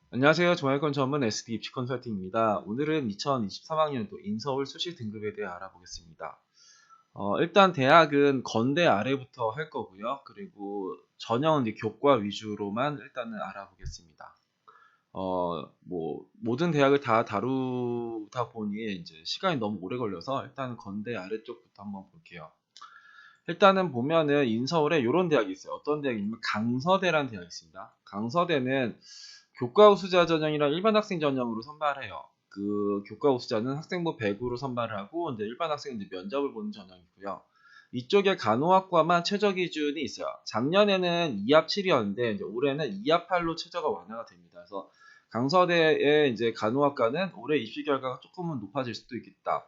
안녕하세요. 종합권 전문 SD 입시 컨설팅입니다. 오늘은 2023학년도 인서울 수시 등급에 대해 알아보겠습니다. 일단 대학은 건대 아래부터 할 거고요. 그리고 전형은 이제 교과 위주로만 일단은 알아보겠습니다. 모든 대학을 다 다루다 보니 이제 시간이 너무 오래 걸려서 일단 건대 아래쪽부터 한번 볼게요. 일단은 보면은 인서울에 이런 대학이 있어요. 어떤 대학이냐면 강서대라는 대학이 있습니다. 강서대는 교과 우수자 전형이랑 일반 학생 전형으로 선발해요. 그 교과 우수자는 학생부 100으로 선발을 하고 이제 일반 학생은 이제 면접을 보는 전형이고요. 이쪽에 간호학과만 최저 기준이 있어요. 작년에는 2합 7이었는데 이제 올해는 2합 8로 최저가 완화가 됩니다. 그래서 강서대의 이제 간호학과는 올해 입시 결과가 조금은 높아질 수도 있겠다.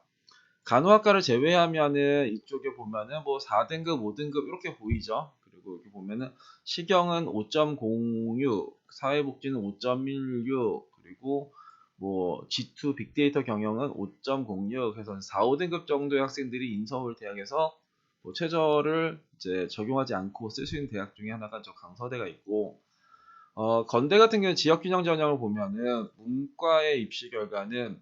간호학과를 제외하면은 이쪽에 보면은 뭐 4등급, 5등급 이렇게 보이죠. 그리고 여기 보면은 시경은 5.06, 사회복지는 5.16, 그리고 뭐 G2 빅데이터 경영은 5.06 해서 4, 5등급 정도의 학생들이 인서울 대학에서 뭐 최저를 이제 적용하지 않고 쓸 수 있는 대학 중에 하나가 저 강서대가 있고, 건대 같은 경우는 지역균형 전형을 보면은 문과의 입시 결과는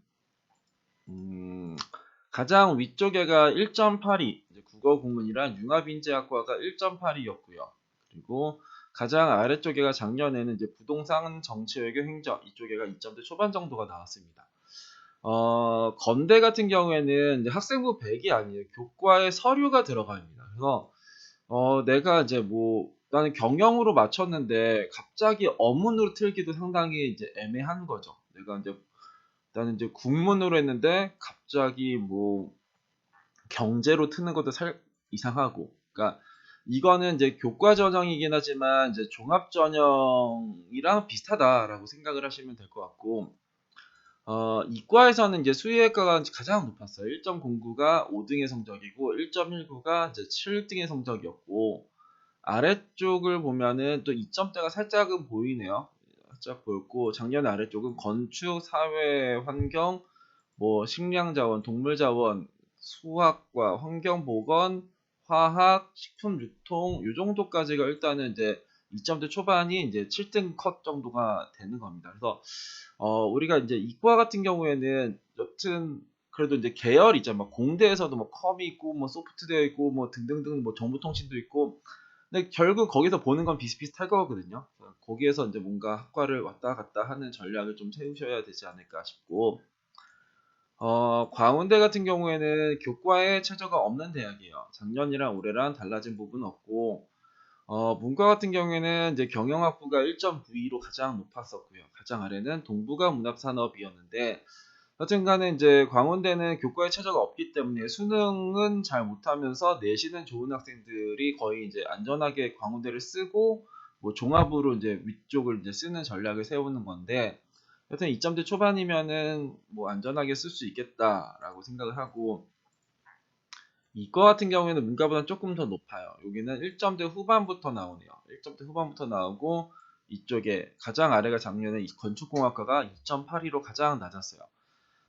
가장 위쪽에가 1.82, 국어 국문이랑 융합인재학과가 1.82였고요. 그리고 가장 아래쪽에가 작년에는 이제 부동산, 정치외교, 행정 이쪽에가 2점대 초반 정도가 나왔습니다. 건대 같은 경우에는 이제 학생부 100이 아니에요. 교과에 서류가 들어갑니다. 그래서 내가 이제 뭐 나는 경영으로 맞췄는데 갑자기 어문으로 틀기도 상당히 이제 애매한 거죠. 내가 이제 나는 이제 국문으로 했는데 갑자기 뭐 경제로 트는 것도 이상하고. 그러니까 이거는 이제 교과 전형이긴 하지만 이제 종합 전형이랑 비슷하다라고 생각을 하시면 될 것 같고, 이과에서는 이제 수의학과가 가장 높았어요. 1.09가 5등의 성적이고 1.19가 이제 7등의 성적이었고, 아래쪽을 보면은 또 2점대가 살짝은 보이네요. 살짝 보였고, 작년 아래쪽은 건축, 사회, 환경, 뭐 식량자원, 동물자원, 수학과 환경보건, 화학, 식품유통 요 정도까지가 일단은 이제 2점대 초반이 이제 7등 컷 정도가 되는 겁니다. 그래서 우리가 이제 이과 같은 경우에는 여튼 그래도 이제 계열이 있잖아요. 막 공대에서도 뭐 컴이 있고 뭐 소프트웨어 있고 뭐 등등등 뭐 정보통신도 있고, 근데 결국 거기서 보는 건 비슷비슷할 거거든요. 거기에서 이제 뭔가 학과를 왔다 갔다 하는 전략을 좀 세우셔야 되지 않을까 싶고, 광운대 같은 경우에는 교과에 최저가 없는 대학이에요. 작년이랑 올해랑 달라진 부분은 없고, 문과 같은 경우에는 이제 경영학부가 1.92로 가장 높았었고요. 가장 아래는 동부가 문학산업이었는데, 여튼간에 이제 광운대는 교과에 최저가 없기 때문에 수능은 잘 못하면서 내신은 좋은 학생들이 거의 이제 안전하게 광운대를 쓰고 뭐 종합으로 이제 위쪽을 이제 쓰는 전략을 세우는 건데, 여튼 2점대 초반이면은 뭐 안전하게 쓸 수 있겠다라고 생각을 하고, 이거 같은 경우에는 문과보다 조금 더 높아요. 여기는 1점대 후반부터 나오네요. 1점대 후반부터 나오고, 이쪽에 가장 아래가 작년에 건축공학과가 2.82로 가장 낮았어요.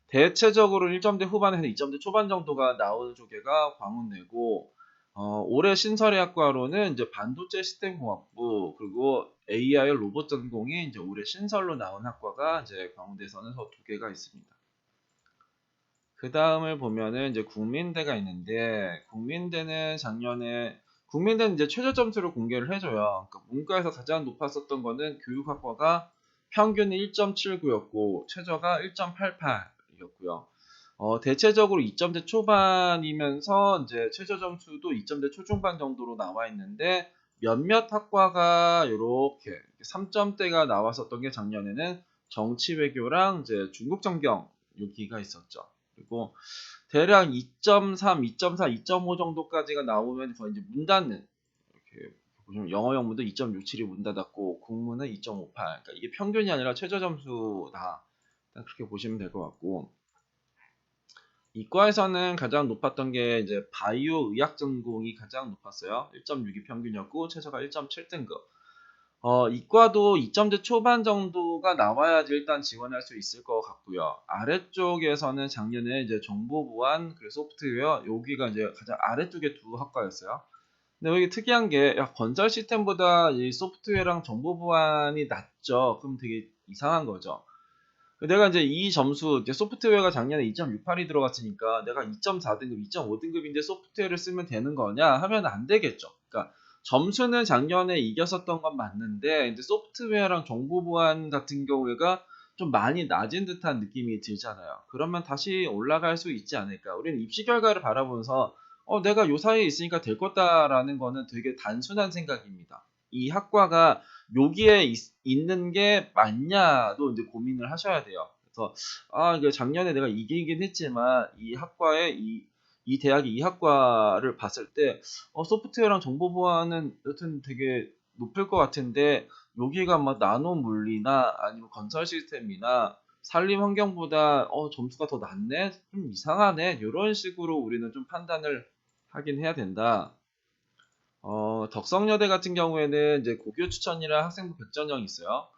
대체적으로 1점대 후반에서 2점대 초반 정도가 나오는 조개가 광운대고, 올해 신설의 학과로는 이제 반도체 시스템공학부, 그리고 AI 로봇 전공이 이제 올해 신설로 나온 학과가 이제 광운대에서는 두 개가 있습니다. 그 다음을 보면은 이제 국민대가 있는데, 국민대는 이제 최저 점수를 공개를 해줘요. 그러니까 문과에서 가장 높았었던 거는 교육학과가 평균이 1.79였고 최저가 1.88이었고요. 대체적으로 2점대 초반이면서 이제 최저 점수도 2점대 초중반 정도로 나와 있는데, 몇몇 학과가 이렇게 3점대가 나왔었던 게 작년에는 정치외교랑 이제 중국전경 여기가 있었죠. 그리고 대략 2.3, 2.4, 2.5 정도까지가 나오면 거의 이제 문 닫는, 이렇게 보시면 영어 영문도 2.67이 문 닫았고 국문은 2.58. 그러니까 이게 평균이 아니라 최저 점수다. 그렇게 보시면 될 것 같고, 이과에서는 가장 높았던 게 이제 바이오 의학 전공이 가장 높았어요. 1.62 평균이었고 최저가 1.7등급. 이과도 2점대 초반 정도가 나와야지 일단 지원할 수 있을 것 같고요. 아래쪽에서는 작년에 이제 정보보안 그리고 소프트웨어 여기가 이제 가장 아래쪽에 두 학과였어요. 근데 여기 특이한 게, 야, 건설 시스템보다 이 소프트웨어랑 정보 보안이 낮죠. 그럼 되게 이상한 거죠. 내가 이제 이 점수, 이제 소프트웨어가 작년에 2.68이 들어갔으니까 내가 2.4등급, 2.5등급인데 소프트웨어를 쓰면 되는 거냐 하면 안 되겠죠. 그러니까 점수는 작년에 이겼었던 건 맞는데, 이제 소프트웨어랑 정보 보안 같은 경우가 좀 많이 낮은 듯한 느낌이 들잖아요. 그러면 다시 올라갈 수 있지 않을까. 우리는 입시 결과를 바라보면서 내가 요 사이에 있으니까 될 거다라는 거는 되게 단순한 생각입니다. 이 학과가 여기에 있는 게 맞냐도 이제 고민을 하셔야 돼요. 그래서 이게 작년에 내가 이기긴 했지만 이 학과에 이 대학의 이 학과를 봤을 때 소프트웨어랑 정보 보안은 여튼 되게 높을 것 같은데 여기가 막 나노 물리나 아니면 건설 시스템이나 산림 환경보다 점수가 더 낮네? 좀 이상하네? 이런 식으로 우리는 좀 판단을 하긴 해야 된다. 덕성여대 같은 경우에는 이제 고교 추천이랑 학생부 100 전형이 있어요.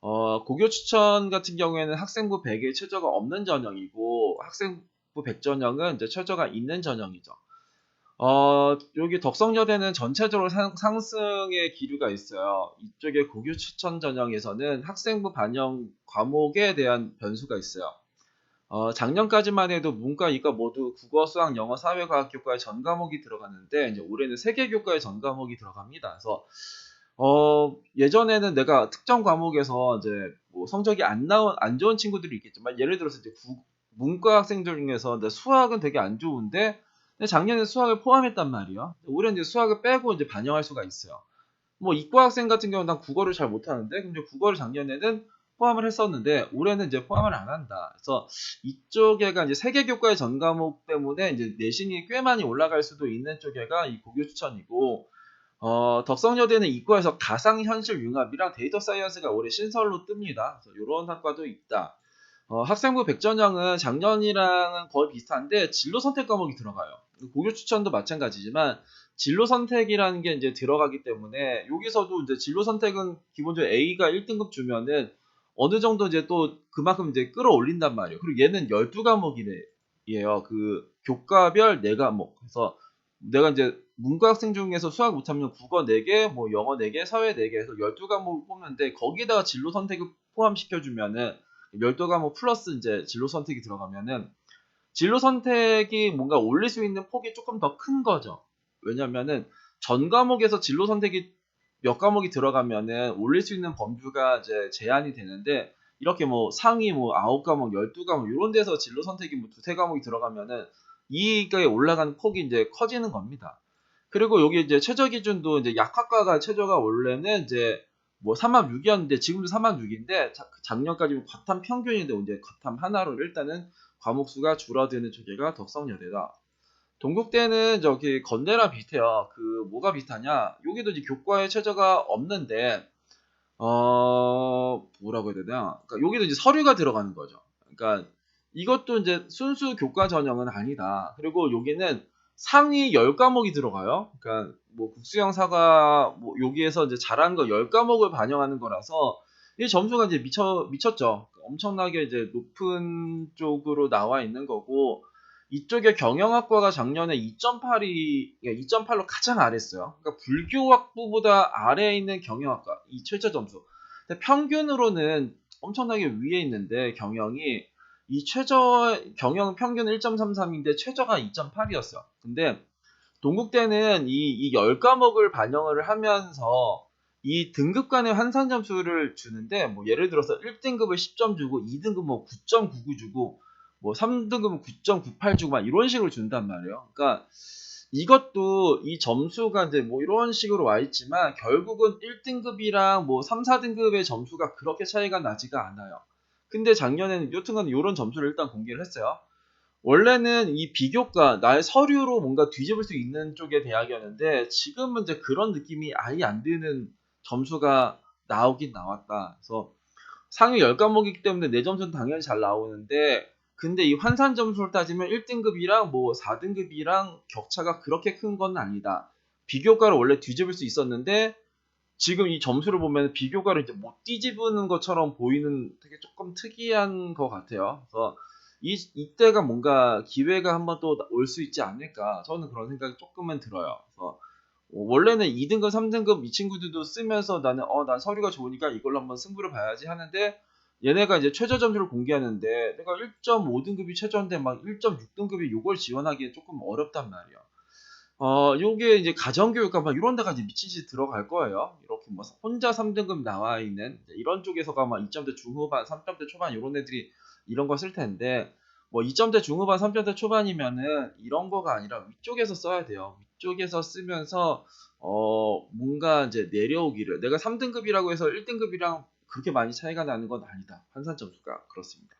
고교 추천 같은 경우에는 학생부 100에 최저가 없는 전형이고, 학생부 100 전형은 이제 최저가 있는 전형이죠. 여기 덕성여대는 전체적으로 상승의 기류가 있어요. 이쪽에 고교 추천 전형에서는 학생부 반영 과목에 대한 변수가 있어요. 작년까지만 해도 문과, 이과 모두 국어, 수학, 영어, 사회과학 교과에 전 과목이 들어갔는데 이제 올해는 세 개 교과에 전 과목이 들어갑니다. 그래서 예전에는 내가 특정 과목에서 이제 뭐 성적이 안 좋은 친구들이 있겠지만, 예를 들어서 이제 문과 학생들 중에서 내 수학은 되게 안 좋은데 근데 작년에 수학을 포함했단 말이에요. 올해는 이제 수학을 빼고 이제 반영할 수가 있어요. 뭐 이과 학생 같은 경우는 난 국어를 잘 못하는데 근데 국어를 작년에는 포함을 했었는데 올해는 이제 포함을 안 한다. 그래서 이쪽에가 이제 세계 교과의 전 과목 때문에 이제 내신이 꽤 많이 올라갈 수도 있는 쪽에가 이 고교 추천이고, 덕성여대는 이과에서 가상현실융합이랑 데이터 사이언스가 올해 신설로 뜹니다. 그래서 이런 학과도 있다. 학생부 100전형은 작년이랑은 거의 비슷한데 진로 선택 과목이 들어가요. 고교 추천도 마찬가지지만 진로 선택이라는 게 이제 들어가기 때문에 여기서도 이제 진로 선택은 기본적으로 A가 1등급 주면은 어느 정도 이제 또 그만큼 이제 끌어올린단 말이에요. 그리고 얘는 12과목이에요. 그 교과별 4과목. 그래서 내가 이제 문과 학생 중에서 수학 못하면 국어 4개, 뭐 영어 4개, 사회 4개 해서 12과목을 뽑는데 거기다가 진로 선택을 포함시켜주면은 12과목 플러스 이제 진로 선택이 들어가면은 진로 선택이 뭔가 올릴 수 있는 폭이 조금 더 큰 거죠. 왜냐면은 전 과목에서 진로 선택이 몇 과목이 들어가면은 올릴 수 있는 범주가 이제 제한이 되는데, 이렇게 뭐 상위 뭐 9과목, 12과목 이런 데서 진로 선택이 뭐 두세 과목이 들어가면은 이게 올라가는 폭이 이제 커지는 겁니다. 그리고 여기 이제 최저 기준도 이제 약학과가 최저가 원래는 이제 뭐 36이었는데 지금도 36인데 작년까지 과탐 평균인데 이제 과탐 하나로 일단은 과목 수가 줄어드는 쪽에가 덕성여대다. 동국대는 저기 건대랑 비슷해요. 그 뭐가 비슷하냐? 여기도 이제 교과에 최저가 없는데 뭐라고 해야 되나? 그러니까 여기도 이제 서류가 들어가는 거죠. 그러니까 이것도 이제 순수 교과 전형은 아니다. 그리고 여기는 상위 10과목이 들어가요. 그러니까 뭐 국수형 사과 뭐 여기에서 이제 잘한 거 10과목을 반영하는 거라서 이 점수가 이제 미쳤죠. 엄청나게 이제 높은 쪽으로 나와 있는 거고, 이쪽에 경영학과가 작년에 2.8로 가장 아래였어요. 그러니까 불교학부보다 아래에 있는 경영학과, 이 최저 점수. 근데 평균으로는 엄청나게 위에 있는데 경영이 이 경영 평균 1.33인데 최저가 2.8이었어요. 근데 동국대는 이 10과목을 반영을 하면서 이 등급 간의 환산 점수를 주는데, 뭐 예를 들어서 1등급을 10점 주고 2등급 뭐 9.99 주고 뭐 3등급은 9.98 주고 막 이런 식으로 준단 말이에요. 그러니까 이것도 이 점수가 이제 뭐 이런 식으로 와 있지만 결국은 1등급이랑 뭐 3, 4등급의 점수가 그렇게 차이가 나지가 않아요. 근데 작년에는 여튼간 이런 점수를 일단 공개를 했어요. 원래는 이 비교과 나의 서류로 뭔가 뒤집을 수 있는 쪽의 대학이었는데 지금은 이제 그런 느낌이 아예 안 드는 점수가 나오긴 나왔다. 그래서 상위 10과목이기 때문에 내 점수는 당연히 잘 나오는데, 근데 이 환산 점수를 따지면 1등급이랑 뭐 4등급이랑 격차가 그렇게 큰 건 아니다. 비교과를 원래 뒤집을 수 있었는데 지금 이 점수를 보면 비교과를 이제 못 뒤집는 것처럼 보이는 되게 조금 특이한 것 같아요. 그래서 이때가 뭔가 기회가 한번 또 올 수 있지 않을까. 저는 그런 생각이 조금은 들어요. 그래서 원래는 2등급, 3등급 이 친구들도 쓰면서 난 서류가 좋으니까 이걸로 한번 승부를 봐야지 하는데 얘네가 이제 최저 점수를 공개하는데 내가 1.5등급이 최저인데 막 1.6등급이 요걸 지원하기에 조금 어렵단 말이야. 요게 이제 가정교육과 막 이런 데가 이제 미친 듯이 들어갈 거예요. 이렇게 뭐 혼자 3등급 나와 있는 이런 쪽에서가 막 2점대 중후반, 3점대 초반 이런 애들이 이런 거 쓸 텐데 뭐 2점대 중후반, 3점대 초반이면은 이런 거가 아니라 위쪽에서 써야 돼요. 위쪽에서 쓰면서 뭔가 이제 내려오기를 내가 3등급이라고 해서 1등급이랑 그렇게 많이 차이가 나는 건 아니다. 환산 점수가 그렇습니다.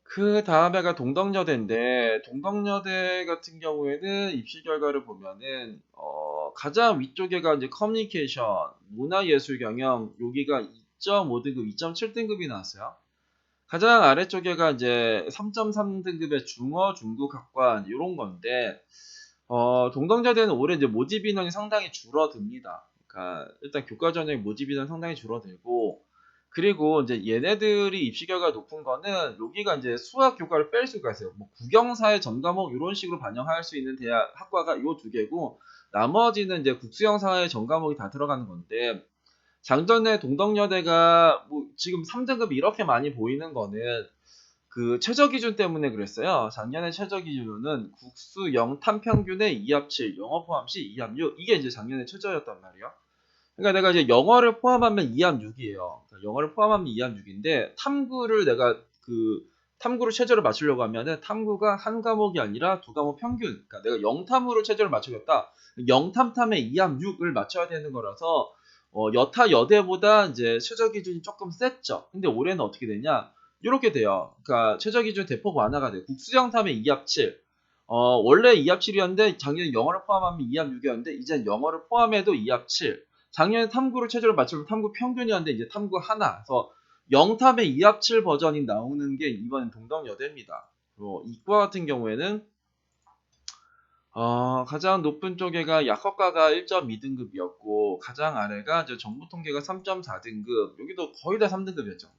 그 다음에가 동덕여대인데 동덕여대 같은 경우에는 입시 결과를 보면은 가장 위쪽에가 이제 커뮤니케이션, 문화예술 경영 여기가 2.5등급, 2.7등급이 나왔어요. 가장 아래쪽에가 이제 3.3등급의 중어, 중국 학관 이런 건데 동덕여대는 올해 이제 모집 인원이 상당히 줄어듭니다. 그러니까 일단 교과 전형 모집 인원 상당히 줄어들고 그리고 이제 얘네들이 입시 결과 높은 거는 여기가 이제 수학 교과를 뺄 수가 있어요. 뭐 국영사의 전 과목 이런 식으로 반영할 수 있는 대학 학과가 요 두 개고 나머지는 이제 국수영사의 전 과목이 다 들어가는 건데 장전에 동덕여대가 뭐 지금 3등급이 이렇게 많이 보이는 거는 그 최저 기준 때문에 그랬어요. 작년에 최저 기준은 국수 0 탐평균의 2합 7, 영어 포함 시 2합 6 이게 이제 작년에 최저였단 말이에요. 그러니까 내가 이제 영어를 포함하면 2합 6이에요. 영어를 포함하면 2합 6인데 탐구를 내가 그 탐구로 최저를 맞추려고 하면은 탐구가 한 과목이 아니라 두 과목 평균. 그러니까 내가 0탐으로 최저를 맞추겠다. 0탐탐에 2합 6을 맞춰야 되는 거라서 여타 여대보다 이제 최저 기준이 조금 셌죠. 근데 올해는 어떻게 되냐? 이렇게 돼요. 그러니까 최저 기준 대폭 완화가 돼요. 국수영탐에 2합 7. 원래 2합 7이었는데 작년에 영어를 포함하면 2합 6이었는데 이젠 영어를 포함해도 2합 7. 작년에 탐구를 최저로 맞추면 탐구 평균이었는데 이제 탐구 하나. 그래서 0탐의 2합 7 버전이 나오는 게 이번 동덕여대입니다. 이과 같은 경우에는 가장 높은 쪽에가 약학과가 1.2등급이었고 가장 아래가 이제 정보통계가 3.4등급 여기도 거의 다 3등급이었죠.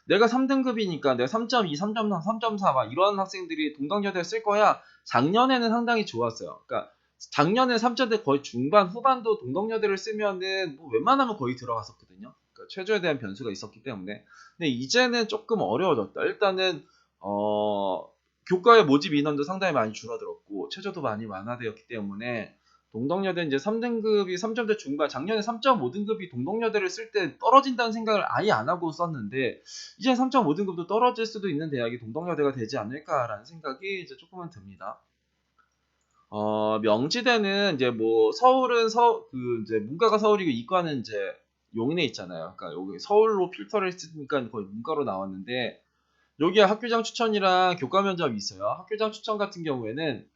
내가 3등급이니까 내가 3.2, 3.3, 3.4 막 이런 학생들이 동덕여대를 쓸 거야. 작년에는 상당히 좋았어요. 그러니까 작년에 3점대 거의 중반 후반도 동덕여대를 쓰면은 뭐 웬만하면 거의 들어갔었거든요. 그러니까 최저에 대한 변수가 있었기 때문에. 근데 이제는 조금 어려워졌다. 일단은 교과의 모집 인원도 상당히 많이 줄어들었고 최저도 많이 완화되었기 때문에 동덕여대 이제 3등급이 3점대 중반 작년에 3.5등급이 동덕여대를 쓸 때 떨어진다는 생각을 아예 안 하고 썼는데 이제 3.5등급도 떨어질 수도 있는 대학이 동덕여대가 되지 않을까라는 생각이 이제 조금은 듭니다. 명지대는 이제 뭐 서울은 그 이제 문과가 서울이고 이과는 이제 용인에 있잖아요. 그러니까 여기 서울로 필터를 했으니까 거의 문과로 나왔는데 여기에 학교장 추천이랑 교과 면접이 있어요. 학교장 추천 같은 경우에는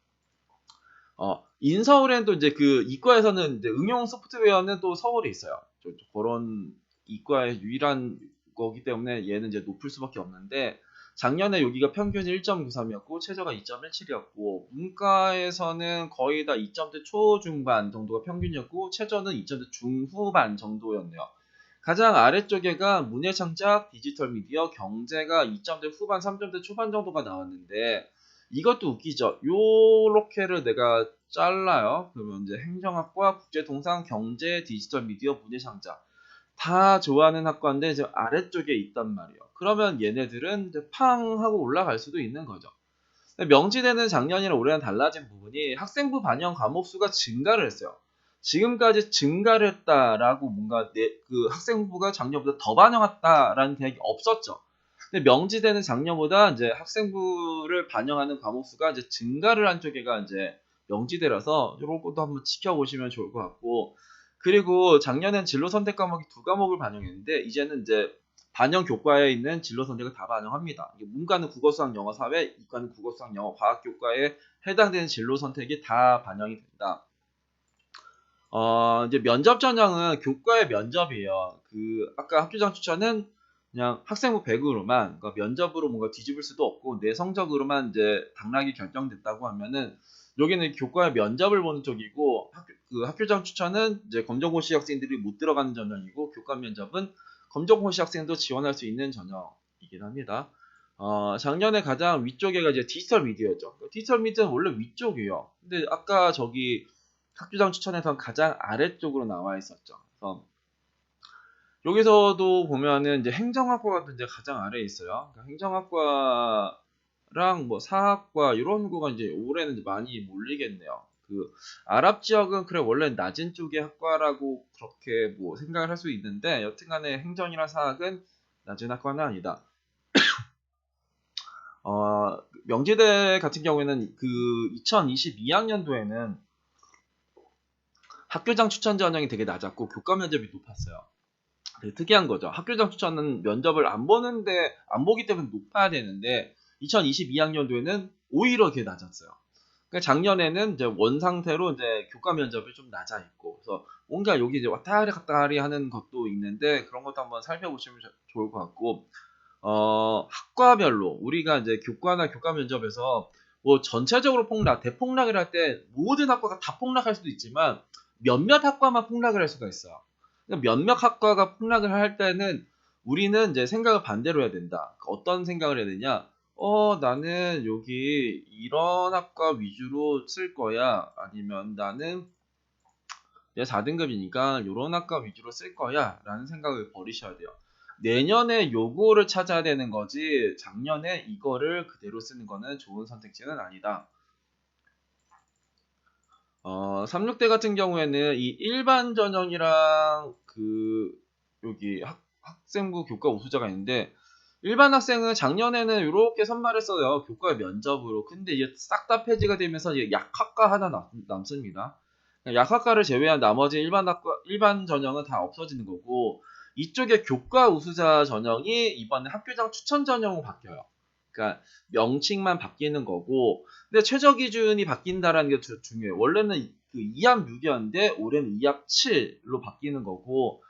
인서울엔 또 이제 그 이과에서는 이제 응용 소프트웨어는 또 서울에 있어요. 그런 이과의 유일한 거기 때문에 얘는 이제 높을 수밖에 없는데 작년에 여기가 평균이 1.93이었고 최저가 2.17이었고 문과에서는 거의 다 2점대 초중반 정도가 평균이었고 최저는 2점대 중후반 정도였네요. 가장 아래쪽에가 문예창작, 디지털 미디어, 경제가 2점대 후반, 3점대 초반 정도가 나왔는데 이것도 웃기죠. 요렇게를 내가 잘라요. 그러면 이제 행정학과, 국제통상, 경제, 디지털 미디어, 문예창작 다 좋아하는 학과인데 이제 아래쪽에 있단 말이에요. 그러면 얘네들은 이제 팡 하고 올라갈 수도 있는 거죠. 명지대는 작년이랑 올해랑 달라진 부분이 학생부 반영 과목 수가 증가를 했어요. 지금까지 증가를 했다라고 뭔가 그 학생부가 작년보다 더 반영했다라는 대학이 없었죠. 근데 명지대는 작년보다 이제 학생부를 반영하는 과목 수가 이제 증가를 한 쪽에가 이제 명지대라서 이런 것도 한번 지켜보시면 좋을 것 같고 그리고 작년엔 진로 선택 과목이 두 과목을 반영했는데 이제는 이제 반영 교과에 있는 진로 선택을 다 반영합니다. 문과는 국어, 수학, 영어, 사회, 이과는 국어, 수학, 영어, 과학 교과에 해당되는 진로 선택이 다 반영이 된다. 이제 면접 전형은 교과의 면접이에요. 그 아까 학교장 추천은 그냥 학생부 100으로만 그러니까 면접으로 뭔가 뒤집을 수도 없고 내 성적으로만 이제 당락이 결정됐다고 하면은 여기는 교과의 면접을 보는 쪽이고 그 학교장 추천은 이제 검정고시 학생들이 못 들어가는 전형이고 교과 면접은 검정고시 학생도 지원할 수 있는 전형이긴 합니다. 작년에 가장 위쪽에가 이제 디지털 미디어였죠. 디지털 미디어는 원래 위쪽이에요. 근데 아까 저기 학교장 추천에선 가장 아래쪽으로 나와 있었죠. 그래서 여기서도 보면은 이제 행정학과가 이제 가장 아래에 있어요. 그러니까 행정학과랑 뭐 사학과 이런 거가 이제 올해는 이제 많이 몰리겠네요. 그 아랍 지역은 그래 원래 낮은 쪽의 학과라고 그렇게 뭐 생각을 할 수 있는데 여튼간에 행정이나 사학은 낮은 학과는 아니다. 명지대 같은 경우에는 그 2022학년도에는 학교장 추천 전형이 되게 낮았고 교과 면접이 높았어요. 되게 특이한 거죠. 학교장 추천은 면접을 안 보는데 안 보기 때문에 높아야 되는데 2022학년도에는 오히려 그게 낮았어요. 그러니까 작년에는 이제 원 상태로 이제 교과 면접이 좀 낮아 있고 그래서 뭔가 여기 이제 왔다리 갔다리 하는 것도 있는데 그런 것도 한번 살펴보시면 좋을 것 같고 학과별로 우리가 이제 교과나 교과 면접에서 뭐 전체적으로 대폭락을 할 때 모든 학과가 다 폭락할 수도 있지만 몇몇 학과만 폭락을 할 수가 있어요. 그러니까 몇몇 학과가 폭락을 할 때는 우리는 이제 생각을 반대로 해야 된다. 어떤 생각을 해야 되냐? 나는 여기 이런 학과 위주로 쓸 거야. 아니면 나는 얘 4등급이니까 이런 학과 위주로 쓸 거야. 라는 생각을 버리셔야 돼요. 내년에 요거를 찾아야 되는 거지 작년에 이거를 그대로 쓰는 거는 좋은 선택지는 아니다. 36대 같은 경우에는 이 일반 전형이랑 그 여기 학생부 교과 우수자가 있는데 일반 학생은 작년에는 이렇게 선발했어요. 교과 면접으로. 근데 이게 싹 다 폐지가 되면서 이제 약학과 하나 남습니다. 약학과를 제외한 나머지 일반 전형은 다 없어지는 거고 이쪽에 교과 우수자 전형이 이번에 학교장 추천 전형으로 바뀌어요. 그러니까 명칭만 바뀌는 거고 근데 최저 기준이 바뀐다라는 게 중요해요. 원래는 그 2합 6이었는데 올해는 2합 7로 바뀌는 거고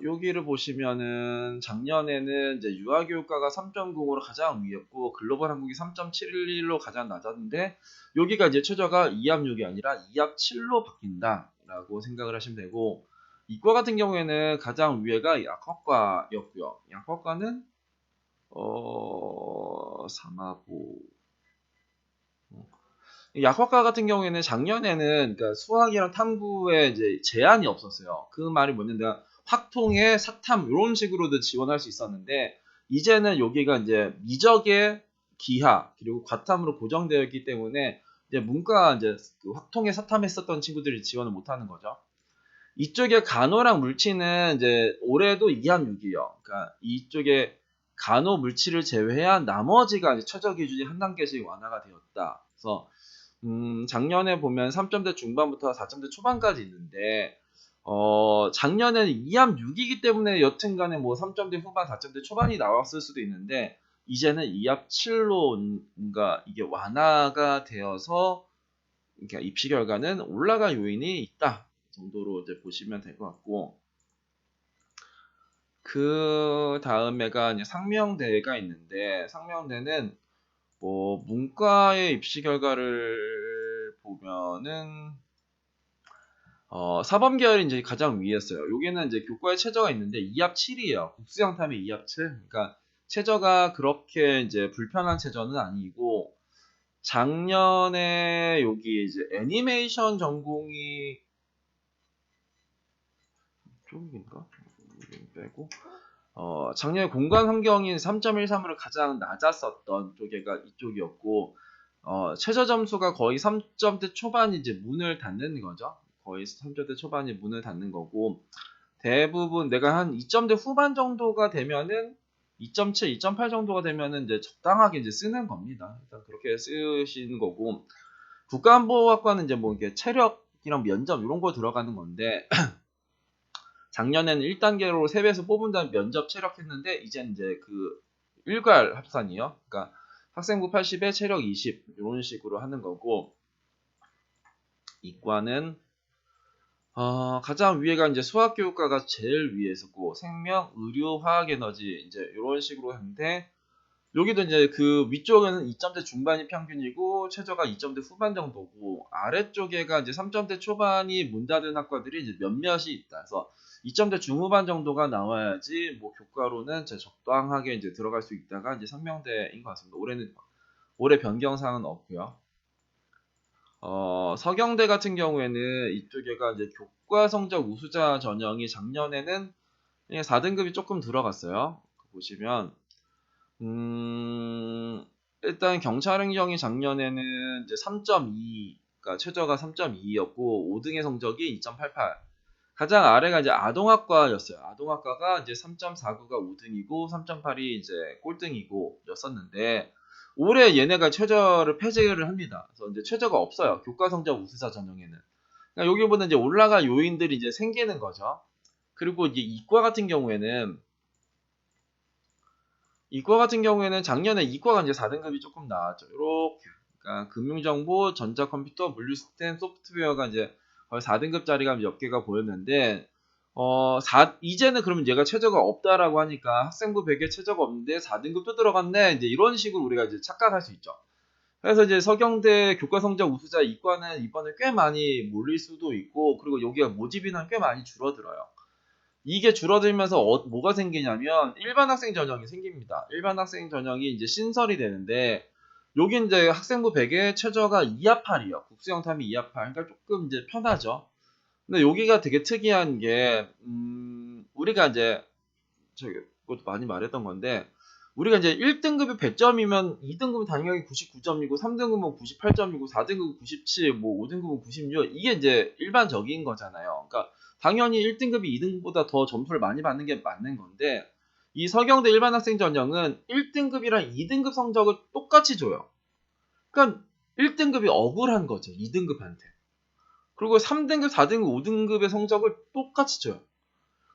여기를 보시면은 작년에는 이제 유아교육과가 3.0으로 가장 위였고 글로벌 한국이 3.71로 가장 낮았는데 여기가 이제 최저가 2합 6이 아니라 2합 7로 바뀐다라고 생각을 하시면 되고 이과 같은 경우에는 가장 위에가 약학과였고요. 약학과는 3하고 약학과 같은 경우에는 작년에는 그러니까 수학이랑 탐구에 이제 제한이 없었어요. 그 말이 뭐냐면 내가 확통에 사탐 이런 식으로도 지원할 수 있었는데 이제는 여기가 이제 미적의 기하 그리고 과탐으로 고정되어 있기 때문에 이제 문과 이제 그 확통에 사탐했었던 친구들이 지원을 못하는 거죠. 이쪽에 간호랑 물치는 이제 올해도 2합 6이에요. 그러니까 이쪽에 간호 물치를 제외한 나머지가 이제 최저 기준이 한 단계씩 완화가 되었다. 그래서 작년에 보면 3점대 중반부터 4점대 초반까지 있는데 작년에는 2합 6이기 때문에 여튼간에 뭐 3점대 후반, 4점대 초반이 나왔을 수도 있는데 이제는 2합 7로 뭔가 이게 완화가 되어서 그러니까 입시 결과는 올라갈 요인이 있다 정도로 이제 보시면 될 것 같고 그 다음에가 이제 상명대가 있는데 상명대는 뭐 문과의 입시 결과를 보면은 사범 계열이 이제 가장 위였어요. 여기는 이제 교과에 최저가 있는데 2합 7이에요. 국수형 탐이 2합 7. 그러니까 최저가 그렇게 이제 불편한 최저는 아니고 작년에 여기 이제 애니메이션 전공이 쪽인가? 빼고 작년에 공간 환경인 3.13으로 가장 낮았었던 쪽에가 이쪽이었고 최저 점수가 거의 3점대 초반이 이제 문을 닫는 거죠. 거의 3점대 초반이 문을 닫는 거고 대부분 내가 한 2점대 후반 정도가 되면은 2.7, 2.8 정도가 되면은 이제 적당하게 이제 쓰는 겁니다. 일단 그렇게 쓰시는 거고 국가안보학과는 이제 뭐 이게 체력이랑 면접 이런 거 들어가는 건데 작년에는 1단계로 3배에서 뽑은 다음 면접 체력했는데 이제 그 일괄 합산이요. 그러니까 학생부 80에 체력 20 이런 식으로 하는 거고 이과는 가장 위에가 이제 수학교육과가 제일 위에 있었고 생명, 의료, 화학에너지 이제 이런 식으로 했는데 여기도 이제 그 위쪽에는 2점대 중반이 평균이고 최저가 2점대 후반 정도고 아래쪽에가 이제 3점대 초반이 문 닫은 학과들이 이제 몇몇이 있다. 그래서 2점대 중후반 정도가 나와야지 뭐 교과로는 이제 적당하게 이제 들어갈 수 있다가 이제 3명대인 것 같습니다. 올해 변경사항은 없고요. 서경대 같은 경우에는 이쪽에가 이제 교과 성적 우수자 전형이 작년에는 그냥 4등급이 조금 들어갔어요. 보시면 일단 경찰행정이 작년에는 이제 3.2, 그러니까 최저가 3.2였고 5등의 성적이 2.88. 가장 아래가 이제 아동학과였어요. 아동학과가 이제 3.49가 5등이고 3.8이 이제 꼴등이고 였었는데 올해 얘네가 최저를 폐지를 합니다. 그래서 이제 최저가 없어요. 교과 성적 우수자 전형에는. 그러니까 여기보다 이제 올라갈 요인들이 이제 생기는 거죠. 그리고 이제 이과 같은 경우에는 작년에 이과가 이제 4등급이 조금 나왔죠. 이렇게. 그러니까 금융정보, 전자컴퓨터, 물류시스템, 소프트웨어가 이제 거의 4등급짜리가 몇 개가 보였는데, 이제는 그러면 얘가 최저가 없다라고 하니까 학생부 100에 최저가 없는데 4등급도 들어갔네. 이제 이런 식으로 우리가 이제 착각할 수 있죠. 그래서 이제 서경대 교과 성적 우수자 이과는 이번에 꽤 많이 몰릴 수도 있고, 그리고 여기가 모집 인원 꽤 많이 줄어들어요. 이게 줄어들면서 뭐가 생기냐면 일반 학생 전형이 생깁니다. 일반 학생 전형이 이제 신설이 되는데 여기 이제 학생부 100에 최저가 2합8이요. 국수형 탐이 2합8. 그러니까 조금 이제 편하죠. 근데 여기가 되게 특이한 게 우리가 이제 저기 그것도 많이 말했던 건데 우리가 이제 1등급이 100점이면 2등급은 당연히 99점이고 3등급은 98점이고 4등급은 97, 뭐 5등급은 96 이게 이제 일반적인 거잖아요. 그러니까 당연히 1등급이 2등급보다 더 점수를 많이 받는 게 맞는 건데 이 서경대 일반 학생 전형은 1등급이랑 2등급 성적을 똑같이 줘요. 그러니까 1등급이 억울한 거죠. 2등급한테. 그리고 3등급, 4등급, 5등급의 성적을 똑같이 줘요.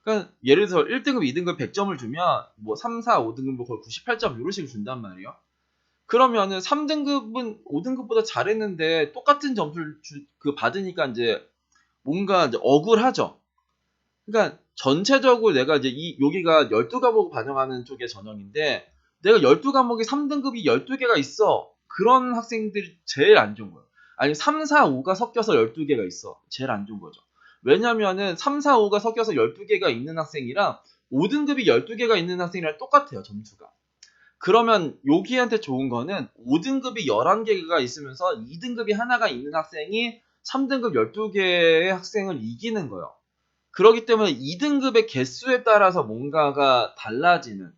그러니까 예를 들어서 1등급, 2등급 100점을 주면 뭐 3, 4, 5등급 뭐 거의 98점 이런 식으로 준단 말이에요. 그러면은 3등급은 5등급보다 잘했는데 똑같은 점수를 받으니까 이제 뭔가 이제 억울하죠. 그러니까 전체적으로 내가 이제 여기가 12과목을 반영하는 쪽의 전형인데 내가 12과목에 3등급이 12개가 있어. 그런 학생들이 제일 안 좋은 거예요. 아니 3, 4, 5가 섞여서 12개가 있어. 제일 안 좋은 거죠. 왜냐면은 3, 4, 5가 섞여서 12개가 있는 학생이랑 5등급이 12개가 있는 학생이랑 똑같아요. 점수가. 그러면 여기한테 좋은 거는 5등급이 11개가 있으면서 2등급이 하나가 있는 학생이 3등급 12개의 학생을 이기는 거예요. 그렇기 때문에 2등급의 개수에 따라서 뭔가가 달라지는.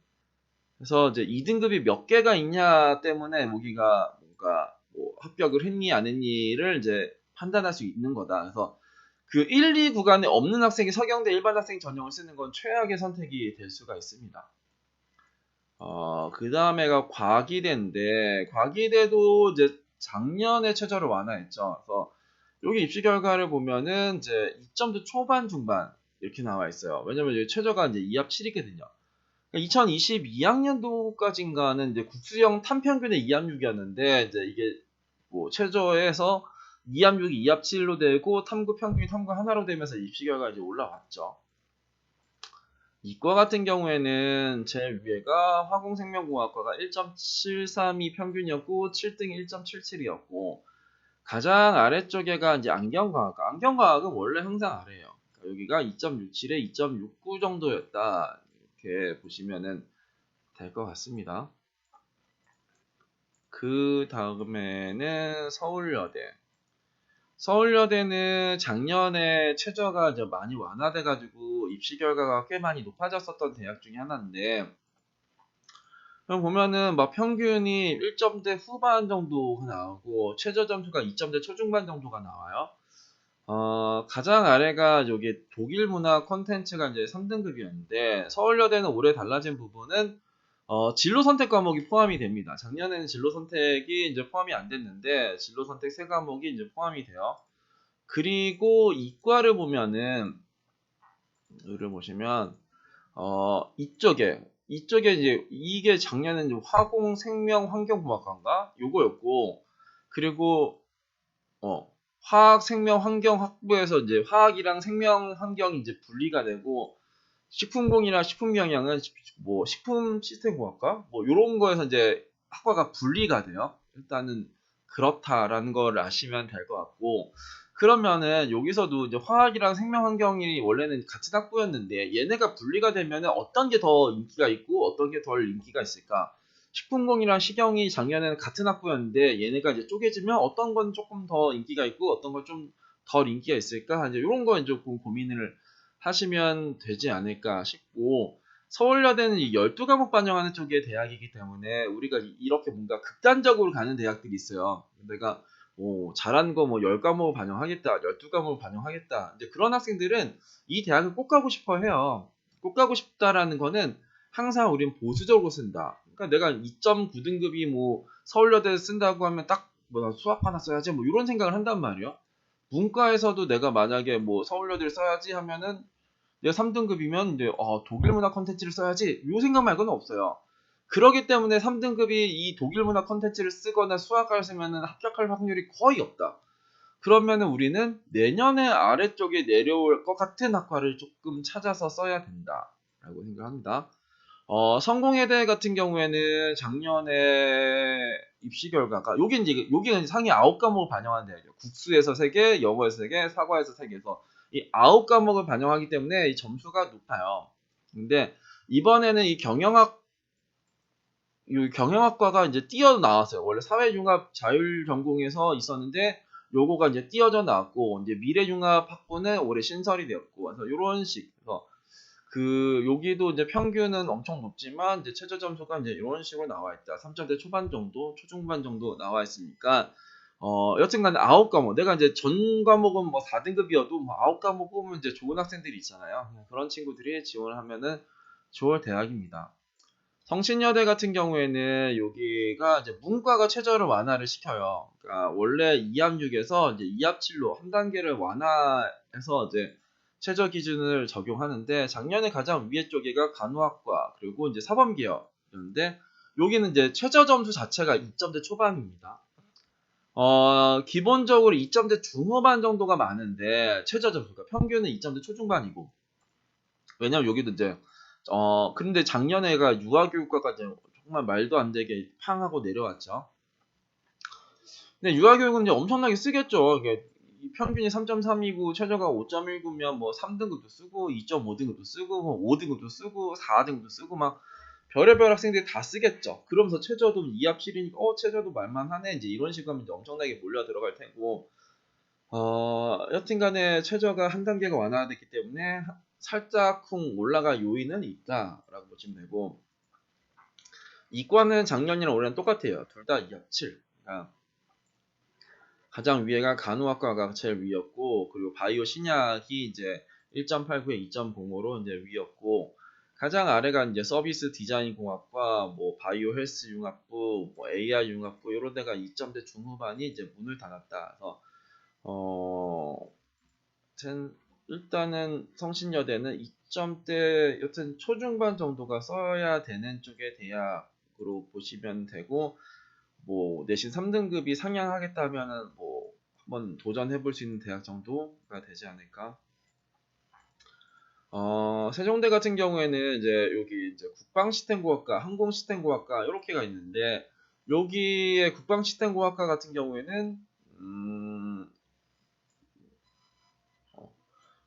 그래서 이제 2등급이 몇 개가 있냐 때문에 여기가 뭔가 뭐 합격을 했니 안 했니를 이제 판단할 수 있는 거다. 그래서 그 1, 2 구간에 없는 학생이 서경대 일반 학생 전형을 쓰는 건 최악의 선택이 될 수가 있습니다. 그 다음에가 과기대인데, 과기대도 이제 작년에 최저를 완화했죠. 그래서 여기 입시 결과를 보면은 이제 2점대 초반 중반 이렇게 나와 있어요. 왜냐면 여기 최저가 이제 2합 7이거든요. 2022학년도까지인가는 이제 국수형 탐평균의 2합 6이었는데 이제 이게 뭐 최저에서 2합 6이 2합 7로 되고 탐구 평균이 탐구 하나로 되면서 입시 결과 이제 올라왔죠. 이과 같은 경우에는 제일 위에가 화공생명공학과가 1.732 평균이었고 7등이 1.77이었고 가장 아래쪽에가 이제 안경과학과. 안경과학은 원래 항상 아래예요. 그러니까 여기가 2.67에 2.69 정도였다. 이렇게 보시면은 될 것 같습니다. 그 다음에는 서울여대. 서울여대는 작년에 최저가 이제 많이 완화돼가지고 입시 결과가 꽤 많이 높아졌었던 대학 중에 하나인데, 그럼 보면은 막 평균이 1점대 후반 정도가 나오고 최저 점수가 2점대 초중반 정도가 나와요. 가장 아래가 여기 독일 문화 콘텐츠가 이제 3등급이었는데 서울여대는 올해 달라진 부분은 진로 선택 과목이 포함이 됩니다. 작년에는 진로 선택이 이제 포함이 안 됐는데 진로 선택 3과목이 이제 포함이 돼요. 그리고 이과를 보면은 여기를 보시면 이쪽에 이제 이게 작년에는 이제 화공 생명 환경공학과인가 요거였고 그리고 화학 생명 환경 학부에서 이제 화학이랑 생명 환경이 이제 분리가 되고 식품공이나 식품영양은 뭐 식품 시스템 공학과 뭐 요런 거에서 이제 학과가 분리가 돼요. 일단은 그렇다라는 걸 아시면 될 것 같고 그러면은 여기서도 이제 화학이랑 생명 환경이 원래는 같은 학부였는데 얘네가 분리가 되면은 어떤 게 더 인기가 있고 어떤 게 덜 인기가 있을까? 식품공이랑 식영이 작년에는 같은 학부였는데 얘네가 이제 쪼개지면 어떤 건 조금 더 인기가 있고 어떤 건 좀 덜 인기가 있을까? 이제 이런 거 이제 조금 고민을 하시면 되지 않을까 싶고 서울여대는 이 12과목 반영하는 쪽의 대학이기 때문에 우리가 이렇게 뭔가 극단적으로 가는 대학들이 있어요. 내가 뭐 잘한 거 뭐 10과목을 반영하겠다, 12과목을 반영하겠다. 이제 그런 학생들은 이 대학을 꼭 가고 싶어 해요. 꼭 가고 싶다라는 거는 항상 우린 보수적으로 쓴다. 그러니까 내가 2.9등급이 뭐 서울여대 쓴다고 하면 딱 뭐 수학 하나 써야지 뭐 이런 생각을 한단 말이에요. 문과에서도 내가 만약에 뭐 서울여대를 써야지 하면은 내가 3등급이면 이제 독일 문화 컨텐츠를 써야지 요 생각 말고는 없어요. 그러기 때문에 3등급이 이 독일 문화 컨텐츠를 쓰거나 수학을 쓰면은 합격할 확률이 거의 없다. 그러면은 우리는 내년에 아래쪽에 내려올 것 같은 학과를 조금 찾아서 써야 된다라고 생각합니다. 성공회대 같은 경우에는 작년에 입시 결과가 여기가 이제 상위 9과목을 반영하는 대학이에요. 국수에서 3개, 영어에서 3개, 사과에서 3개에서 이 9과목을 반영하기 때문에 이 점수가 높아요. 근데 이번에는 이 경영학과가 이제 뛰어나왔어요. 원래 사회융합 자율전공에서 있었는데 요거가 이제 뛰어져 나왔고 이제 미래융합 학부는 올해 신설이 되었고 그래서 요런 식. 여기도 이제 평균은 엄청 높지만 이제 최저 점수가 이제 이런 식으로 나와 있다. 3점대 초반 정도, 초중반 정도 나와 있으니까 여튼간에 9과목. 내가 이제 전 과목은 뭐 4등급이어도 뭐 9과목 뽑으면 이제 좋은 학생들이 있잖아요. 그런 친구들이 지원을 하면은 좋을 대학입니다. 성신여대 같은 경우에는 여기가 이제 문과가 최저를 완화를 시켜요. 그러니까 원래 2합6에서 이제 2합7로 한 단계를 완화해서 이제 최저 기준을 적용하는데 작년에 가장 위에 쪽에가 간호학과 그리고 이제 사범계열이었는데 여기는 이제 최저 점수 자체가 2점대 초반입니다. 기본적으로 2점대 중후반 정도가 많은데 최저 점수가 평균은 2점대 초중반이고 왜냐면 여기도 이제 근데 작년에가 유아교육과가 이제 정말 말도 안 되게 팡하고 내려왔죠. 근데 유아교육은 이제 엄청나게 쓰겠죠. 이게 평균이 3.3이고 최저가 5.19면 뭐 3등급도 쓰고 2.5등급도 쓰고 뭐 5등급도 쓰고 4등급도 쓰고 막 별의별 학생들이 다 쓰겠죠. 그러면서 최저도 2합 7이니까 최저도 말만하네 이제 이런 식으로 하면 이제 엄청나게 몰려 들어갈 테고 여튼간에 최저가 한 단계가 완화됐기 때문에 살짝 쿵 올라갈 요인은 있다라고 보시면 되고 이과는 작년이랑 올해는 똑같아요. 둘 다 2합 7. 그러니까 가장 위에가 간호학과가 제일 위였고 그리고 바이오 신약이 이제 1.89에 2.05로 이제 위였고 가장 아래가 이제 서비스 디자인 공학과 뭐 바이오 헬스 융합부, 뭐 AI 융합부 이런 데가 2점대 중후반이 이제 문을 닫았다. 그래서 일단은 성신여대는 2점대 여튼 초중반 정도가 써야 되는 쪽의 대학으로 보시면 되고 뭐 내신 3등급이 상향하겠다 하면은 뭐 한번 도전해 볼 수 있는 대학 정도가 되지 않을까. 세종대 같은 경우에는 이제 여기 이제 국방시스템공학과, 항공시스템공학과 이렇게가 있는데 여기에 국방시스템공학과 같은 경우에는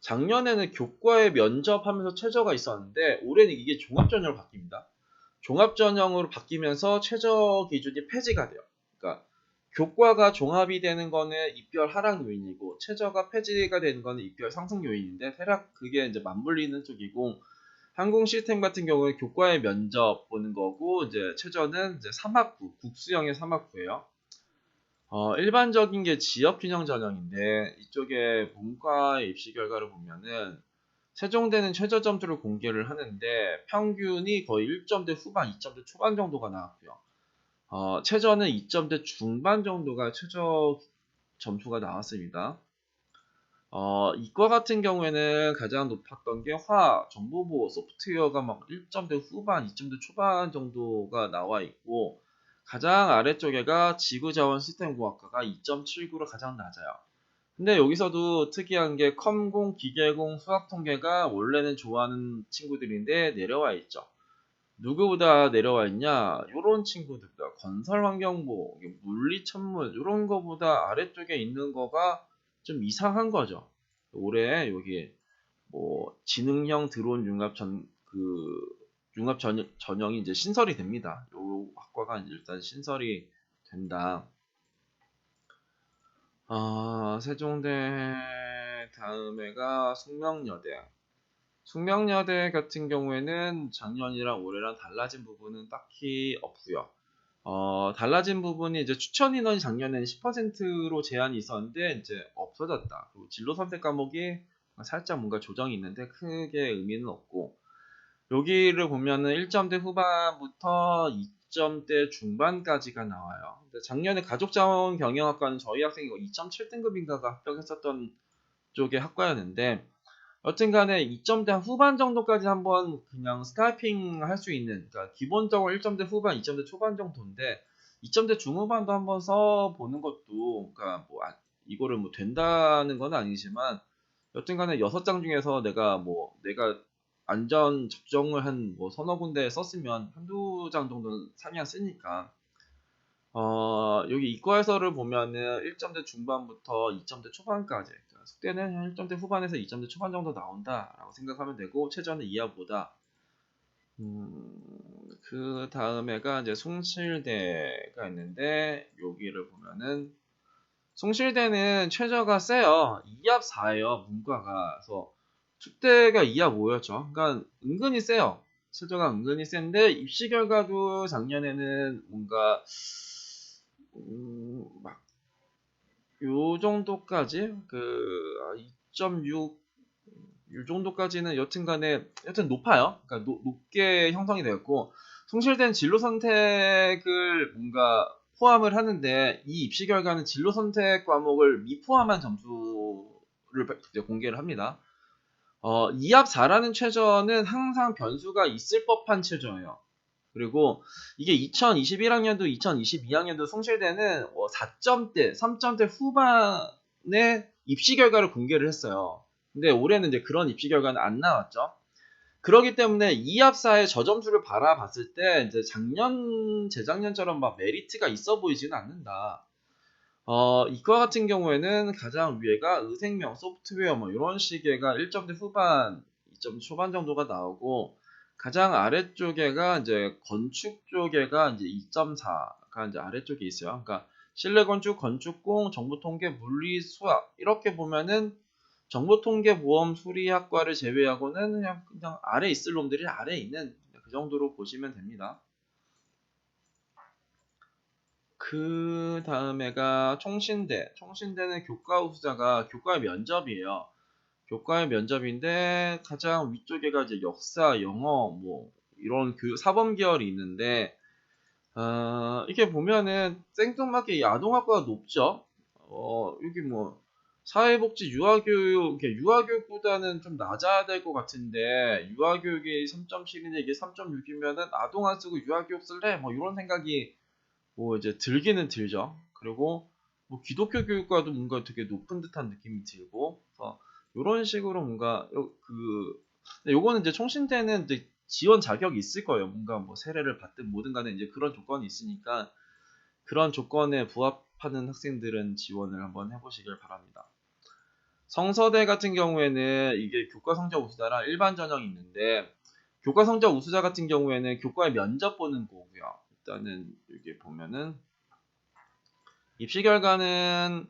작년에는 교과에 면접하면서 최저가 있었는데 올해는 이게 종합전형으로 바뀝니다. 종합전형으로 바뀌면서 최저 기준이 폐지가 돼요. 그러니까 교과가 종합이 되는 거는 입결 하락 요인이고 최저가 폐지가 되는 거는 입결 상승 요인인데 대략 그게 이제 맞물리는 쪽이고 항공 시스템 같은 경우에 교과의 면접 보는 거고 이제 최저는 이제 3학부 국수형의 3학부예요. 일반적인 게 지역균형 전형인데 이쪽에 문과의 입시 결과를 보면은 세종대는 최저 점수를 공개를 하는데 평균이 거의 1점대 후반, 2점대 초반 정도가 나왔고요. 최저는 2점대 중반 정도가 최저 점수가 나왔습니다. 이과 같은 경우에는 가장 높았던 게 정보보호, 소프트웨어가 막 1점대 후반, 2점대 초반 정도가 나와 있고 가장 아래쪽에가 지구자원 시스템공학과가 2.79로 가장 낮아요. 근데 여기서도 특이한 게 컴공, 기계공, 수학통계가 원래는 좋아하는 친구들인데 내려와 있죠. 누구보다 내려와 있냐? 요런 친구들다. 건설환경부, 물리천문 요런 거보다 아래쪽에 있는 거가 좀 이상한 거죠. 올해 여기 뭐 지능형 드론 융합 전형이 이제 신설이 됩니다. 요 학과가 교과가 일단 신설이 된다. 세종대 다음에가 숙명여대. 숙명여대 같은 경우에는 작년이랑 올해랑 달라진 부분은 딱히 없고요. 달라진 부분이 이제 추천 인원이 작년에는 10%로 제한이 있었는데 이제 없어졌다. 그리고 진로 선택 과목이 살짝 뭔가 조정이 있는데 크게 의미는 없고, 여기를 보면은 1점대 후반부터 2점대 중반까지가 나와요. 근데 작년에 가족자원 경영학과는 저희 학생이 2.7등급인가가 합격했었던 쪽의 학과였는데, 여튼간에 2점대 후반 정도까지 한번 그냥 스카이핑 할 수 있는, 그러니까 기본적으로 1점대 후반, 2점대 초반 정도인데 2점대 중후반도 한번 써보는 것도, 그러니까 뭐 이거를 뭐 된다는 건 아니지만 여튼간에 6장 중에서 내가 안전 접종을 한 뭐 서너 군데 썼으면 한두 장 정도는 상향 쓰니까, 여기 이과에서를 보면은 1점대 중반부터 2점대 초반까지, 그러니까 숙대는 한 1점대 후반에서 2점대 초반 정도 나온다라고 생각하면 되고, 최저는 이하보다. 그 다음에가 이제 숭실대가 있는데, 여기를 보면은 숭실대는 최저가 세요. 2합 4예요, 문과가. 그래서 숙대가 2합 5였죠. 그러니까 은근히 세요. 최저가 은근히 센데, 입시 결과도 작년에는 뭔가 막 요 정도까지, 2.6 요 정도까지는 여튼 높아요. 그러니까 높게 형성이 되었고, 송실된 진로 선택을 뭔가 포함을 하는데, 이 입시 결과는 진로 선택 과목을 미포함한 점수를 이제 공개를 합니다. 2합 4라는 최저는 항상 변수가 있을 법한 최저예요. 그리고 이게 2021학년도, 2022학년도 송실대는 4점대, 3점대 후반에 입시 결과를 공개를 했어요. 근데 올해는 이제 그런 입시 결과는 안 나왔죠. 그렇기 때문에 2합사의 저점수를 바라봤을 때 이제 재작년처럼 막 메리트가 있어 보이지는 않는다. 이과 같은 경우에는 가장 위에가 의생명, 소프트웨어 뭐 이런 식의가 1점대 후반, 2점 초반 정도가 나오고, 가장 아래쪽에가 이제 건축 쪽에가 이제 2.4가 이제 아래쪽에 있어요. 그러니까 실내 건축, 건축공, 정보통계, 물리, 수학 이렇게 보면은 정보통계, 보험, 수리학과를 제외하고는 그냥 아래 있을 놈들이 아래 있는, 그 정도로 보시면 됩니다. 그 다음에가 총신대. 총신대는 교과 우수자가 교과의 면접이에요. 교과의 면접인데 가장 위쪽에가 이제 역사, 영어 뭐 이런 사범 계열이 있는데, 이게 보면은 생뚱맞게 아동학과가 높죠. 여기 뭐 사회복지, 유아교육, 유아교육보다는 좀 낮아야 될 것 같은데, 유아교육이 3.7인데 이게 3.6이면은 아동 안 쓰고 유아교육 쓸래? 뭐 이런 생각이 뭐 이제 들기는 들죠. 그리고 뭐 기독교 교육과도 뭔가 되게 높은 듯한 느낌이 들고, 이런 식으로 뭔가 요거는 이제 총신대는 이제 지원 자격이 있을 거예요. 뭔가 뭐 세례를 받든 뭐든 간에 이제 그런 조건이 있으니까, 그런 조건에 부합하는 학생들은 지원을 한번 해보시길 바랍니다. 성서대 같은 경우에는 이게 교과 성적 우수자랑 일반 전형이 있는데, 교과 성적 우수자 같은 경우에는 교과에 면접 보는 거고요. 일단은 여기 보면은 입시 결과는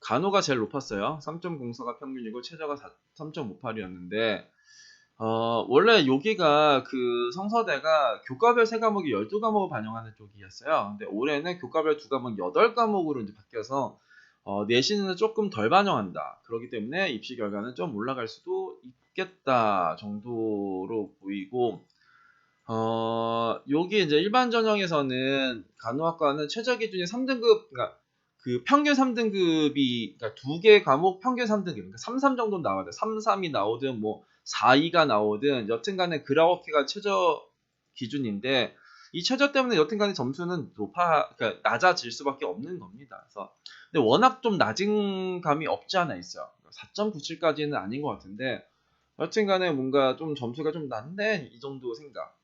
간호가 제일 높았어요. 3.04가 평균이고 최저가 3.58이었는데, 원래 여기가 그 성서대가 교과별 3과목이 12과목을 반영하는 쪽이었어요. 근데 올해는 교과별 2과목 8과목으로 이제 바뀌어서 내신은 조금 덜 반영한다. 그렇기 때문에 입시 결과는 좀 올라갈 수도 있겠다 정도로 보이고, 여기 이제 일반 전형에서는 간호학과는 최저 기준이 3등급, 그러니까 그 평균 3등급이, 그러니까 두 개 과목 평균 3등급, 그러니까 33 정도 나와야 돼. 33이 나오든 뭐 42가 나오든 여튼간에 그렇게가 최저 기준인데, 이 최저 때문에 여튼간에 점수는 그러니까 낮아질 수밖에 없는 겁니다. 그래서 근데 워낙 좀 낮은 감이 없지 않아 있어요. 4.97까지는 아닌 것 같은데, 여튼간에 뭔가 좀 점수가 좀 낮네 이 정도 생각.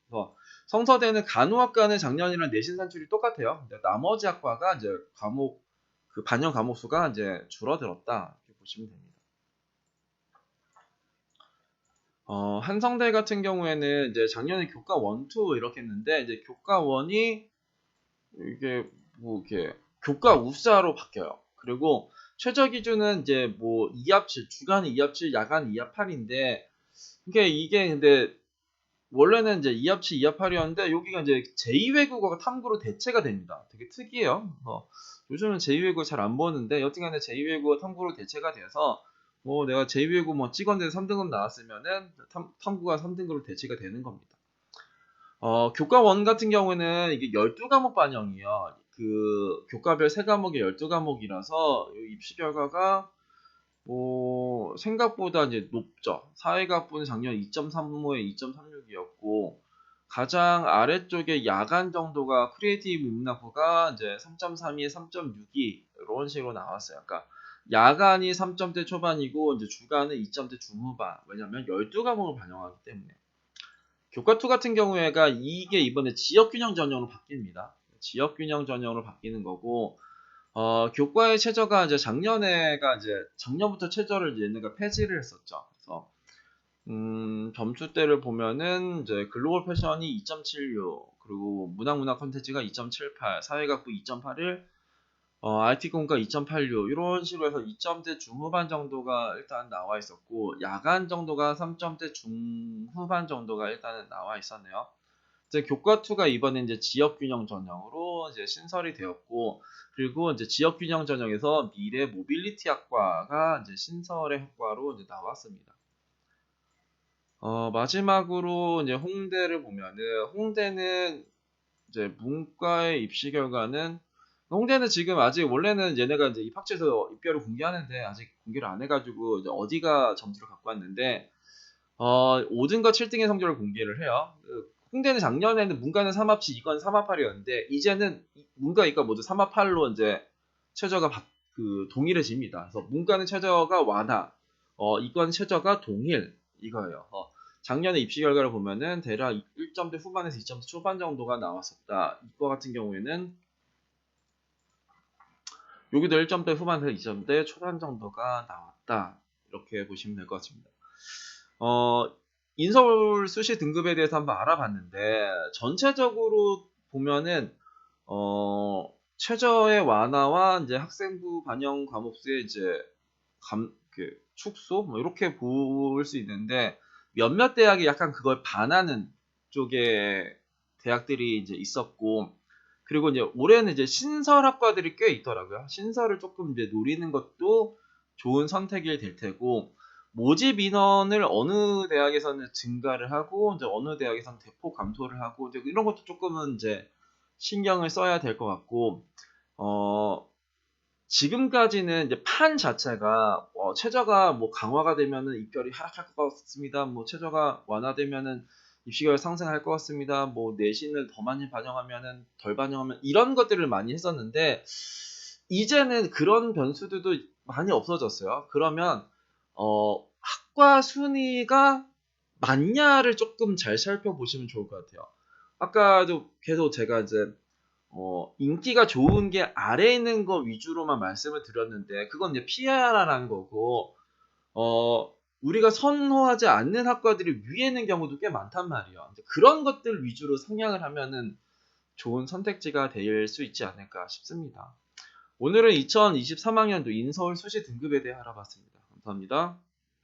성서대는 간호학과는 작년이랑 내신 산출이 똑같아요. 근데 나머지 학과가 이제 반영 과목 수가 이제 줄어들었다 이렇게 보시면 됩니다. 한성대 같은 경우에는 이제 작년에 교과 1, 2 이렇게 했는데, 이제 교과 1이 이게 뭐 이렇게 교과 우수자로 바뀌어요. 그리고 최저 기준은 이제 뭐 2합7, 주간 2합7, 야간 2합8인데 이게 근데 원래는 이제 2합7, 2합8이었는데 여기가 이제 제2외국어가 탐구로 대체가 됩니다. 되게 특이해요. 요즘은 제2외국어 잘 안 보는데 여튼간에 제2외국어 탐구로 대체가 돼서 뭐 내가 제2외국어 뭐 찍었는데 3등급 나왔으면은 탐구가 3등급으로 대체가 되는 겁니다. 교과 1 같은 경우에는 이게 12과목 반영이에요. 그 교과별 3과목에 12과목이라서 입시 결과가 뭐 생각보다 이제 높죠. 사회과학부는 작년 2.35에 2.36이었고 가장 아래쪽에 야간 정도가 크리에이티브 인문학부가 이제 3.32에 3.62 이런 식으로 나왔어요. 그러니까 야간이 3점대 초반이고 이제 주간은 2점대 중후반. 왜냐면 12과목을 반영하기 때문에. 교과2 같은 경우에가 이게 이번에 지역균형 전형으로 바뀝니다. 지역균형 전형으로 바뀌는 거고 교과의 최저가 이제 작년부터 최저를 얘네가 폐지를 했었죠. 그래서 점수대를 보면은 이제 글로벌 패션이 2.76, 그리고 문학 콘텐츠가 2.78, 사회학부 2.81, IT 공과 2.86 이런 식으로 해서 2점대 중후반 정도가 일단 나와 있었고 야간 정도가 3점대 중후반 정도가 일단은 나와 있었네요. 이제 교과2가 이번에 이제 지역균형 전형으로 이제 신설이 되었고, 그리고 이제 지역균형 전형에서 미래 모빌리티 학과가 이제 신설의 학과로 이제 나왔습니다. 마지막으로 이제 홍대를 보면은, 홍대는 이제 문과의 입시 결과는, 홍대는 지금 아직 원래는 얘네가 이제 입학처에서 입결을 공개하는데 아직 공개를 안 해가지고 이제 어디가 점수를 갖고 왔는데 5등과 7등의 성적을 공개를 해요. 홍대는 작년에는 문과는 3합7, 이과는 3합8이었는데 이제는 문과, 이과 모두 3합8로 이제 최저가 동일해집니다. 그래서 문과는 최저가 완화, 이과는 최저가 동일 이거예요. 작년에 입시 결과를 보면은 대략 1점대 후반에서 2점대 초반 정도가 나왔었다. 이과 같은 경우에는 여기도 1점대 후반에서 2점대 초반 정도가 나왔다. 이렇게 보시면 될 것 같습니다. 인서울 수시 등급에 대해서 한번 알아봤는데 전체적으로 보면은 최저의 완화와 이제 학생부 반영 과목수의 이제 축소 뭐 이렇게 볼 수 있는데 몇몇 대학이 약간 그걸 반하는 쪽의 대학들이 이제 있었고, 그리고 이제 올해는 이제 신설 학과들이 꽤 있더라고요. 신설을 조금 이제 노리는 것도 좋은 선택이 될 테고, 모집 인원을 어느 대학에서는 증가를 하고 이제 어느 대학에서는 대폭 감소를 하고 이제 이런 것도 조금은 이제 신경을 써야 될 것 같고, 지금까지는 이제 판 자체가 최저가 뭐 강화가 되면은 입결이 하락할 것 같습니다. 뭐 최저가 완화되면은 입시결 상승할 것 같습니다. 뭐 내신을 더 많이 반영하면은 덜 반영하면 이런 것들을 많이 했었는데 이제는 그런 변수들도 많이 없어졌어요. 그러면 학과 순위가 맞냐를 조금 잘 살펴보시면 좋을 것 같아요. 아까도 계속 제가 이제 인기가 좋은 게 아래에 있는 거 위주로만 말씀을 드렸는데 그건 이제 피해라라는 거고, 우리가 선호하지 않는 학과들이 위에 있는 경우도 꽤 많단 말이에요. 그런 것들 위주로 성향을 하면은 좋은 선택지가 될 수 있지 않을까 싶습니다. 오늘은 2023학년도 인서울 수시 등급에 대해 알아봤습니다. 감사합니다.